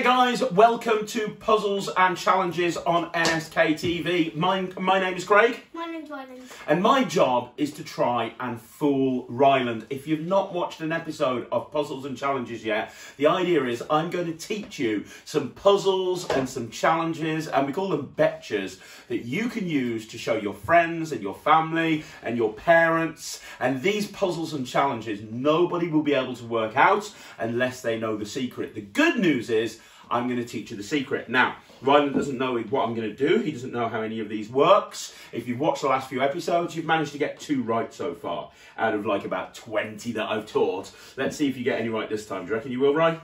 there guys, welcome to Puzzles and Challenges on NSK TV. My name is Craig. My name's Ryland. And my job is to try and fool Ryland. If you've not watched an episode of Puzzles and Challenges yet, the idea is I'm going to teach you some puzzles and some challenges, and we call them betches, that you can use to show your friends and your family and your parents. And these puzzles and challenges, nobody will be able to work out unless they know the secret. The good news is I'm going to teach you the secret. Now, Ryland doesn't know what I'm going to do. He doesn't know how any of these works. If you've watched the last few episodes, you've managed to get 2 right so far out of like about 20 that I've taught. Let's see if you get any right this time. Do you reckon you will, Ryan?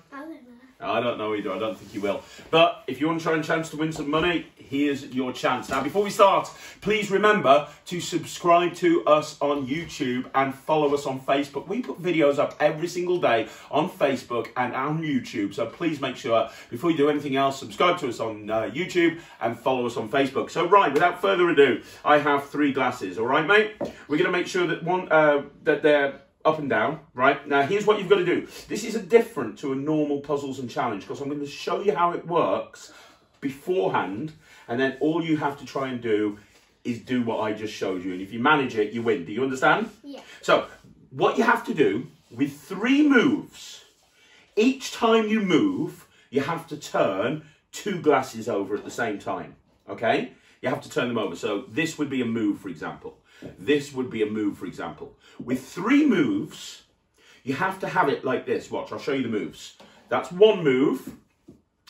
I don't know either. I don't think you will. But if you want to try and chance to win some money, here's your chance. Now, before we start, please remember to subscribe to us on YouTube and follow us on Facebook. We put videos up every single day on Facebook and on YouTube. So please make sure, before you do anything else, subscribe to us on YouTube and follow us on Facebook. So, right, without further ado, I have 3 glasses. All right, mate? We're going to make sure that that they're up and down, right? Now, here's what you've got to do. This is different to a normal puzzles and challenge because I'm going to show you how it works beforehand, and then all you have to try and do is do what I just showed you. And if you manage it, you win. Do you understand? Yeah. So, what you have to do with 3 moves, each time you move, you have to turn 2 glasses over at the same time, okay? You have to turn them over. So, this would be a move, for example. This would be a move, for example. With 3 moves, you have to have it like this. Watch, I'll show you the moves. That's 1 move.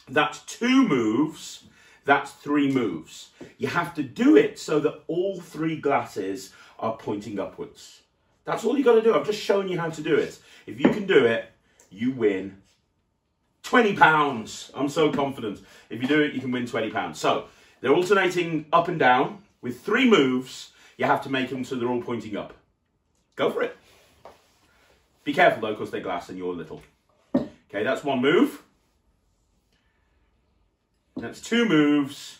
That's 2 moves. That's 3 moves. You have to do it so that all 3 glasses are pointing upwards. That's all you got to do. I've just shown you how to do it. If you can do it, you win £20. I'm so confident. If you do it, you can win £20. So, they're alternating up and down with 3 moves. You have to make them so they're all pointing up. Go for it. Be careful though, because they're glass and you're little. Okay, that's 1 move. That's 2 moves.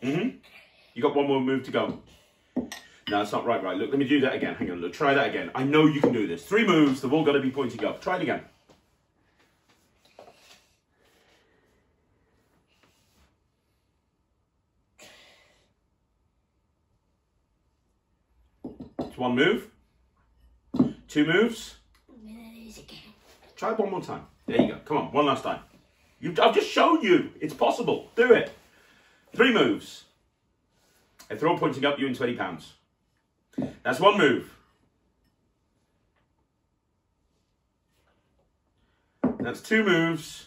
You got 1 more move to go. No, it's not right. Look, let me do that again. Hang on, look, try that again. I know you can do this. 3 moves, they've all got to be pointing up. Try it again. It's 1 move, 2 moves. Try it 1 more time. There you go. Come on, 1 last time. I've just shown you. It's possible. Do it. 3 moves. If they're all pointing up, you win £20. That's 1 move. That's 2 moves.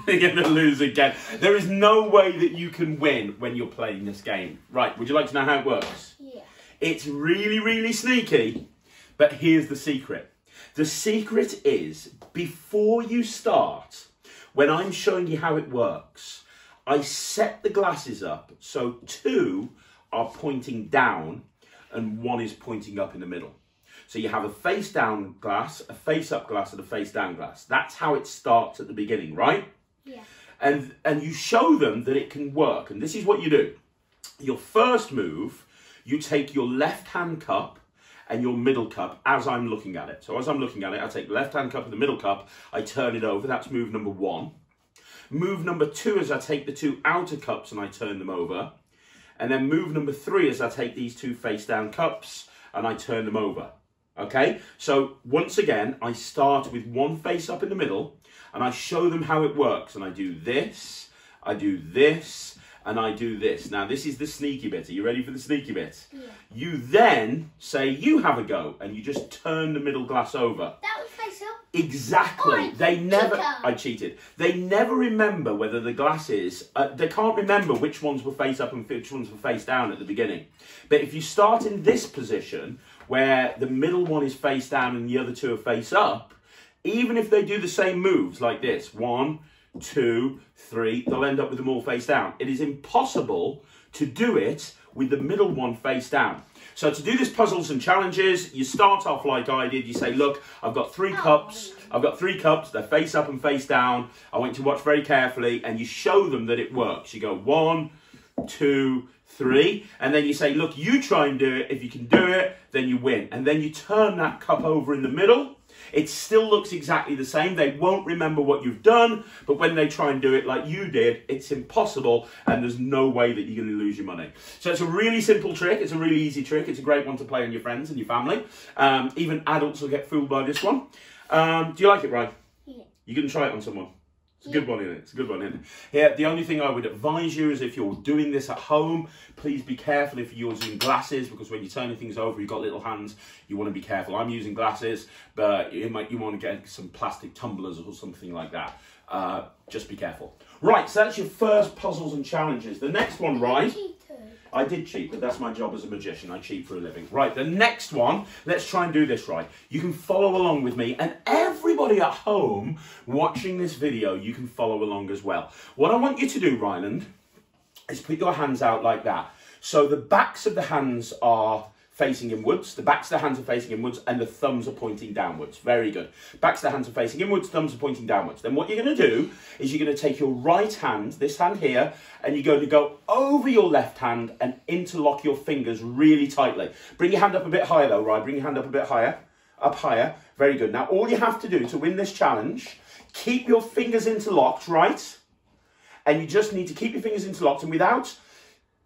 You're going to lose again. There is no way that you can win when you're playing this game. Right, would you like to know how it works? Yeah. It's really, really sneaky, but here's the secret. The secret is, before you start, when I'm showing you how it works, I set the glasses up so 2 are pointing down and 1 is pointing up in the middle. So you have a face down glass, a face up glass, and a face down glass. That's how it starts at the beginning, right? Yeah. And you show them that it can work. And this is what you do. Your first move, you take your left-hand cup and your middle cup as I'm looking at it. So as I'm looking at it, I take the left-hand cup and the middle cup, I turn it over. That's move number 1. Move number 2 is I take the 2 outer cups and I turn them over. And then move number 3 is I take these 2 face-down cups and I turn them over. Okay, so once again, I start with 1 face up in the middle and I show them how it works. And I do this, I do this, and I do this. Now, this is the sneaky bit. Are you ready for the sneaky bit? Yeah. You then say, you have a go, and you just turn the middle glass over. That was face up? Exactly. I cheated. They never remember whether the glasses, they can't remember which ones were face up and which ones were face down at the beginning. But if you start in this position, where the middle one is face down and the other 2 are face up, even if they do the same moves like this, 1, 2, 3, they'll end up with them all face down. It is impossible to do it with the middle one face down. So to do this puzzles and challenges, you start off like I did. You say, look, I've got 3 cups. I've got 3 cups. They're face up and face down. I want you to watch very carefully, and you show them that it works. You go 1, 2, 3, and then you say, look, you try and do it. If you can do it, then you win. And then you turn that cup over in the middle. It still looks exactly the same. They won't remember what you've done, but when they try and do it like you did, it's impossible, and there's no way that you're going to lose your money. So it's a really simple trick. It's a really easy trick. It's a great one to play on your friends and your family. Even adults will get fooled by this one. Do you like it, Ryan? Yeah. You can try it on someone. It's a good one, isn't it? It's a good one, isn't it? Yeah, the only thing I would advise you is if you're doing this at home, please be careful if you're using glasses, because when you're turning things over, you've got little hands, you want to be careful. I'm using glasses, but you want to get some plastic tumblers or something like that. Just be careful. Right, so that's your first puzzles and challenges. The next one, right? I did cheat, but that's my job as a magician. I cheat for a living. Right, the next one, let's try and do this right. You can follow along with me, and everybody at home watching this video, you can follow along as well. What I want you to do, Ryland, is put your hands out like that. So the backs of the hands are facing inwards, the backs of the hands are facing inwards, and the thumbs are pointing downwards. Very good. Backs of the hands are facing inwards, thumbs are pointing downwards. Then what you're going to do is you're going to take your right hand, this hand here, and you're going to go over your left hand and interlock your fingers really tightly. Bring your hand up a bit higher though, right? Bring your hand up a bit higher, up higher. Very good. Now all you have to do to win this challenge, keep your fingers interlocked, right? And you just need to keep your fingers interlocked, and without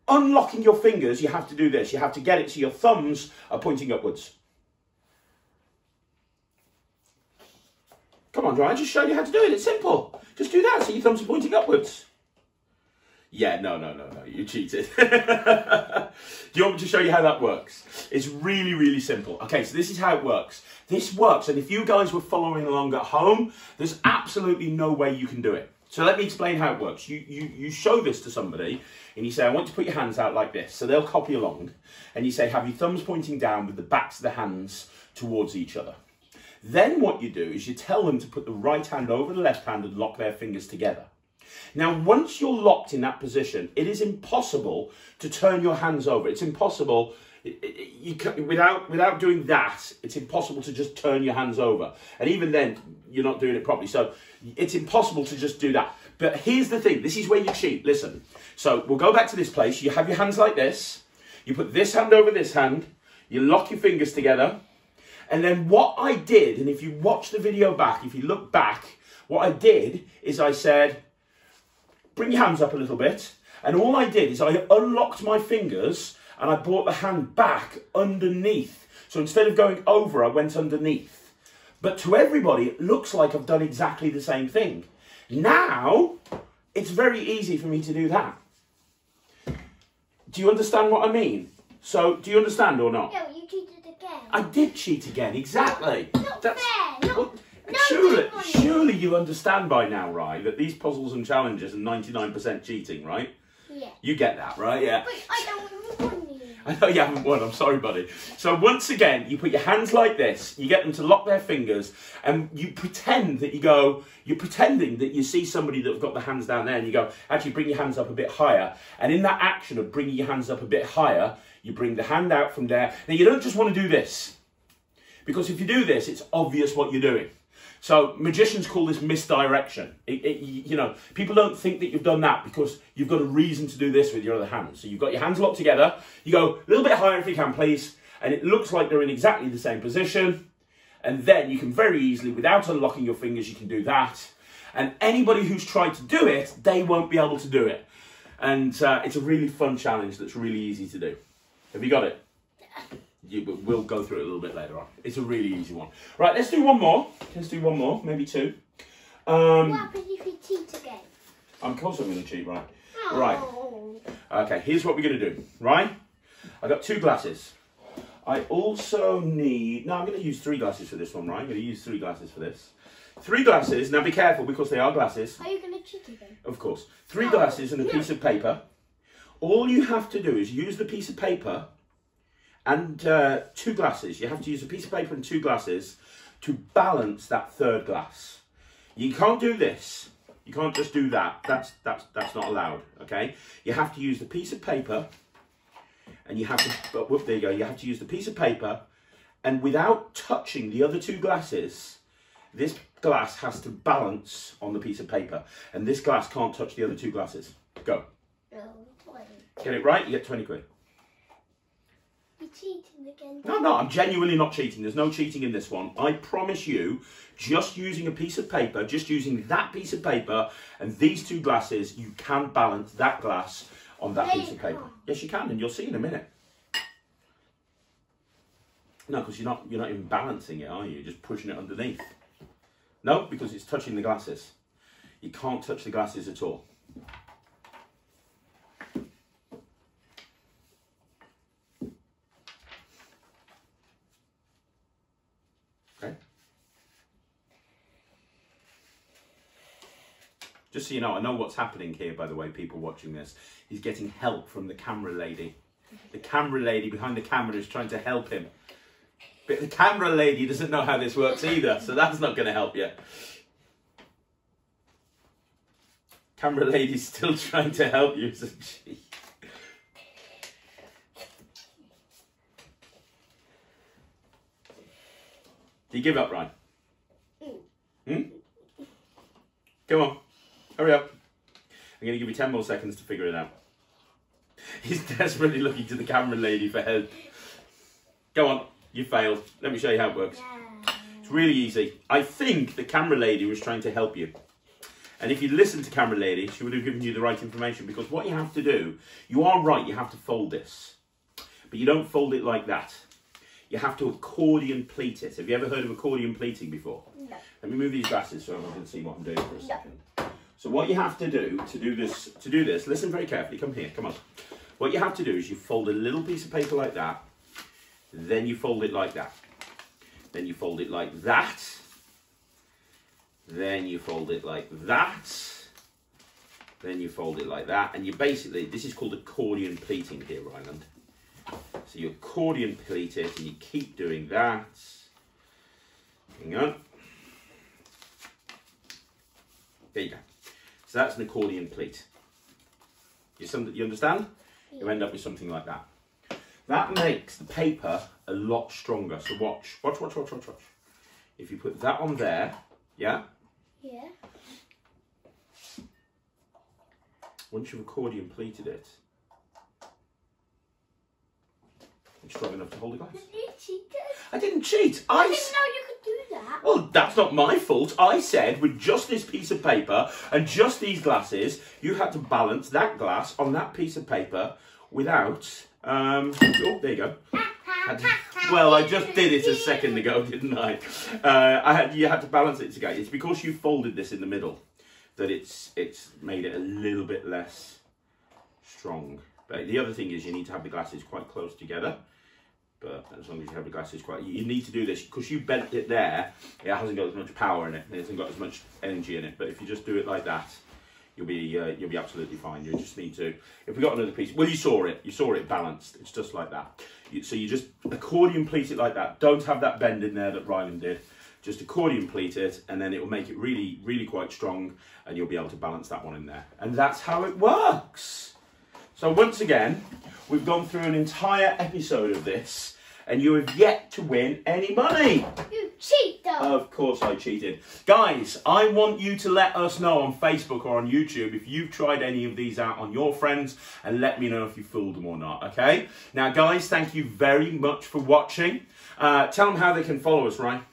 unlocking your fingers, you have to do this. You have to get it so your thumbs are pointing upwards. Come on, Ryan, just show you how to do it. It's simple. Just do that so your thumbs are pointing upwards. Yeah, no, you cheated. Do you want me to show you how that works? It's really, really simple. Okay, so this is how it works. This works, and if you guys were following along at home, there's absolutely no way you can do it. So let me explain how it works. You show this to somebody and you say, I want you to put your hands out like this. So they'll copy along, and you say, have your thumbs pointing down with the backs of the hands towards each other. Then what you do is you tell them to put the right hand over the left hand and lock their fingers together. Now, once you're locked in that position, it is impossible to turn your hands over. It's impossible. Without doing that, it's impossible to just turn your hands over. And even then, you're not doing it properly. So it's impossible to just do that. But here's the thing. This is where you cheat. Listen. So we'll go back to this place. You have your hands like this. You put this hand over this hand. You lock your fingers together. And then what I did, and if you watch the video back, if you look back, what I did is I said, bring your hands up a little bit. And all I did is I unlocked my fingers and I brought the hand back underneath. So instead of going over, I went underneath. But to everybody, it looks like I've done exactly the same thing. Now, it's very easy for me to do that. Do you understand what I mean? So, do you understand or not? No, you cheated again. I did cheat again, exactly. Not fair. Well, No, surely you understand by now, right, that these puzzles and challenges are 99% cheating, right? Yeah. You get that, right? Yeah. But I don't want you. I know you haven't won, I'm sorry, buddy. So once again, you put your hands like this, you get them to lock their fingers, and you pretend that you're pretending that you see somebody that's got the hands down there, and you go, actually bring your hands up a bit higher. And in that action of bringing your hands up a bit higher, you bring the hand out from there. Now you don't just want to do this, because if you do this, it's obvious what you're doing. So magicians call this misdirection. You know, people don't think that you've done that because you've got a reason to do this with your other hand. So you've got your hands locked together. You go a little bit higher if you can, please. And it looks like they're in exactly the same position. And then you can very easily, without unlocking your fingers, you can do that. And anybody who's tried to do it, they won't be able to do it. And it's a really fun challenge that's really easy to do. Have you got it? We'll go through it a little bit later on. It's a really easy one. Right, let's do one more. Let's do one more, maybe two. What happens if you cheat again? Of course I'm going to cheat, right? Oh. Right. Okay, here's what we're going to do, right? I've got 2 glasses. I also need... No, I'm going to use 3 glasses for this one, right? I'm going to use 3 glasses for this. 3 glasses. Now be careful because they are glasses. Are you going to cheat again? Of course. 3 glasses and a piece of paper. All you have to do is use the piece of paper and 2 glasses. You have to use a piece of paper and 2 glasses to balance that 3rd glass. You can't do this. You can't just do that. That's not allowed, okay? You have to use the piece of paper, and you have to, whoop, there you go. You have to use the piece of paper, and without touching the other 2 glasses, this glass has to balance on the piece of paper, and this glass can't touch the other 2 glasses. Go. No, 20. Get it right, you get 20 quid. You cheating again. No, I'm genuinely not cheating. There's no cheating in this one. I promise you, just using a piece of paper, just using that piece of paper and these two glasses, you can balance that glass on that piece of paper. Yes, you can, and you'll see in a minute. No, because you're not even balancing it, are you? You're just pushing it underneath. No, because it's touching the glasses. You can't touch the glasses at all. Okay. Just so you know, I know what's happening here, by the way, people watching this. He's getting help from the camera lady. The camera lady behind the camera is trying to help him. But the camera lady doesn't know how this works either, so that's not going to help you. Camera lady's still trying to help you, isn't she? Do you give up, Ryan? Come on, hurry up. I'm going to give you 10 more seconds to figure it out. He's desperately looking to the camera lady for help. Go on, you failed. Let me show you how it works. Yeah. It's really easy. I think the camera lady was trying to help you. And if you listened to camera lady, she would have given you the right information, because what you have to do, you are right, you have to fold this. But you don't fold it like that. You have to accordion pleat it. Have you ever heard of accordion pleating before? No. Let me move these glasses so everyone can see what I'm doing for a second. So what you have to do to do this, listen very carefully, come here, come on. What you have to do is you fold a little piece of paper like that, then you fold it like that. Then you fold it like that. Then you fold it like that. Then you fold it like that. And you basically, this is called accordion pleating here, Ryland. So you accordion pleat it and you keep doing that. Hang on. There you go. So that's an accordion pleat. You understand? Yeah. You end up with something like that. That makes the paper a lot stronger. So watch. If you put that on there, yeah? Yeah. Once you've accordion pleated it, it's strong enough to hold the glass. You cheated. I didn't cheat. I didn't know you could do that. Well, that's not my fault. I said with just this piece of paper and just these glasses, you had to balance that glass on that piece of paper without... oh, there you go. Well, I just did it a second ago, didn't I? You had to balance it together. It's because you folded this in the middle that it's made it a little bit less strong. But the other thing is you need to have the glasses quite close together. But as long as you have the glasses you need to do this because you bent it there. It hasn't got as much power in it. It hasn't got as much energy in it. But if you just do it like that, you'll be absolutely fine. You just need to. If we got another piece, well, you saw it balanced. It's just like that. So you just accordion pleat it like that. Don't have that bend in there that Ryland did. Just accordion pleat it, and then it will make it really, really quite strong, and you'll be able to balance that one in there. And that's how it works. So once again, we've gone through an entire episode of this, and you have yet to win any money. You cheat, though. Of course I cheated. Guys, I want you to let us know on Facebook or on YouTube if you've tried any of these out on your friends, and let me know if you fooled them or not, okay? Now, guys, thank you very much for watching. Tell them how they can follow us, Ryan.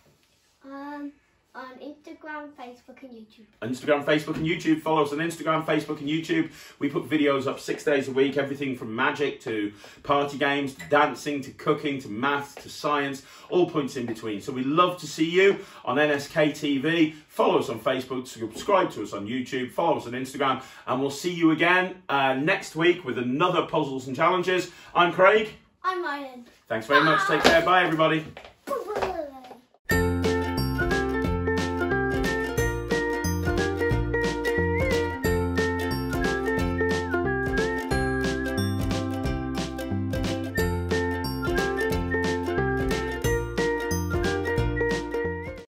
On Instagram, Facebook and YouTube. Instagram, Facebook and YouTube. Follow us on Instagram, Facebook and YouTube. We put videos up 6 days a week. Everything from magic to party games, to dancing, to cooking, to maths, to science. All points in between. So we love to see you on NSK TV. Follow us on Facebook. Subscribe to us on YouTube. Follow us on Instagram. And we'll see you again next week with another Puzzles and Challenges. I'm Craig. I'm Ryan. Thanks very much. Take care. Bye, everybody.